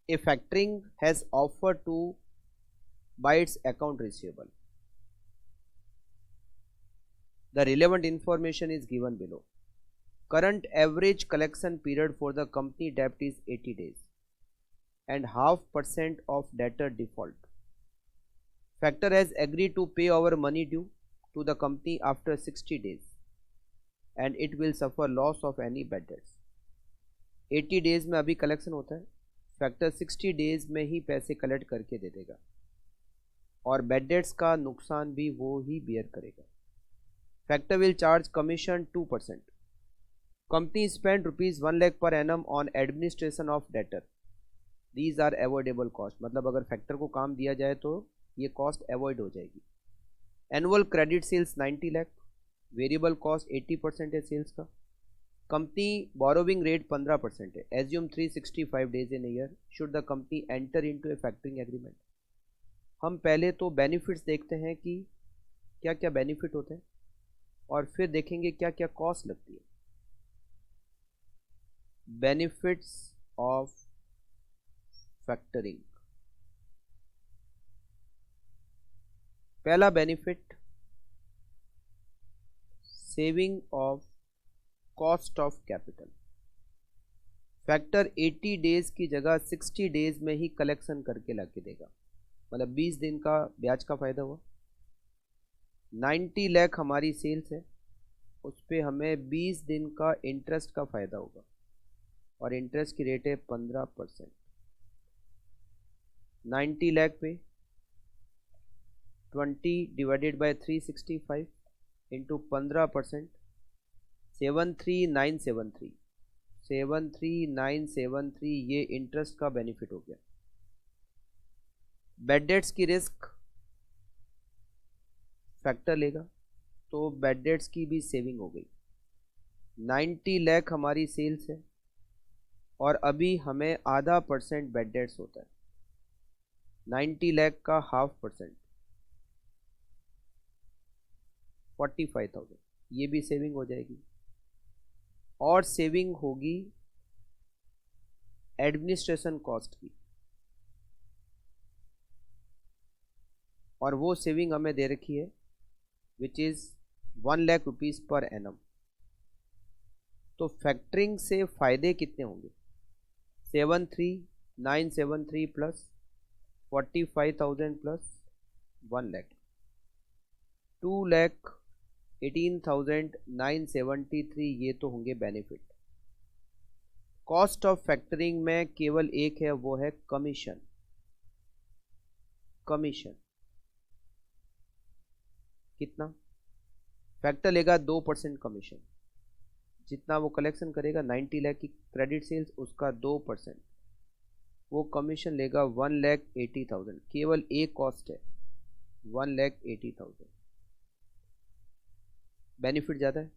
A factoring has offered to buy its account receivable. The relevant information is given below. Current average collection period for the company debt is 80 days and 0.5% of debtor default. Factor has agreed to pay our money due to the company after 60 days and it will suffer loss of any bad debts. 80 days में अभी collection होता है, factor 60 days में ही पैसे collect करके दे देगा और bad debts का नुकसान भी वो ही बियर करेगा. Factor will charge commission 2%. Company spend ₹1 lakh per annum on administration of debtor. These are avoidable cost. मतलब अगर फैक्टर को काम दिया जाए तो ये कॉस्ट अवॉइड हो जाएगी. Annual credit sales 90 lakh. Variable cost 80% है सेल्स का. कंपनी बोरोविंग रेट 15% है. Assume 365 days in year. Should the company enter into a factoring agreement. हम पहले तो बेनिफिट्स देखते हैं कि क्या क्या बेनिफिट होते हैं और फिर देखेंगे क्या क्या कॉस्ट लगती है. Benefits of factoring. पहला benefit, saving of cost of capital. Factor 80 days की जगह 60 डेज में ही कलेक्शन करके ला के देगा. मतलब 20 दिन का ब्याज का फायदा हुआ. 90 लाख हमारी सेल्स है, उस पर हमें 20 दिन का इंटरेस्ट का फायदा होगा और इंटरेस्ट की रेट है 15%. 90 लाख पे 20 डिवाइडेड बाय 365 इंटू 15%, 73973. 73973 ये इंटरेस्ट का बेनिफिट हो गया. बैड डेट्स की रिस्क फैक्टर लेगा तो बैड डेट्स की भी सेविंग हो गई. 90 लाख हमारी सेल्स है और अभी हमें आधा % बैड डेट्स होता है. 90 लाख का 0.5% 45,000. ये भी सेविंग हो जाएगी. और सेविंग होगी एडमिनिस्ट्रेशन कॉस्ट की, और वो सेविंग हमें दे रखी है which is 1 lakh rupees per annum. तो फैक्टरिंग से फ़ायदे कितने होंगे? 73973 प्लस 45,000 प्लस 1 लाख, 2,18,973. ये तो होंगे बेनिफिट. कॉस्ट ऑफ फैक्टरिंग में केवल एक है, वो है कमीशन. कमीशन कितना? फैक्टर लेगा 2% कमीशन. जितना वो कलेक्शन करेगा 90 लाख की क्रेडिट सेल्स, उसका 2% वो कमीशन लेगा 1,80,000. केवल एक कॉस्ट है 1,80,000. बेनिफिट ज़्यादा है.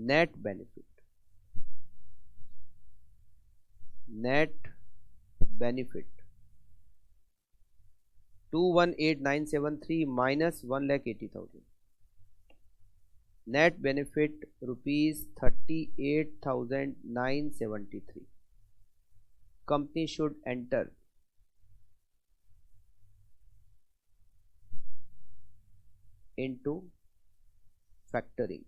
Net benefit, net benefit 218,973 minus 1,80,000. Net benefit ₹38,973. Company should enter into factoring.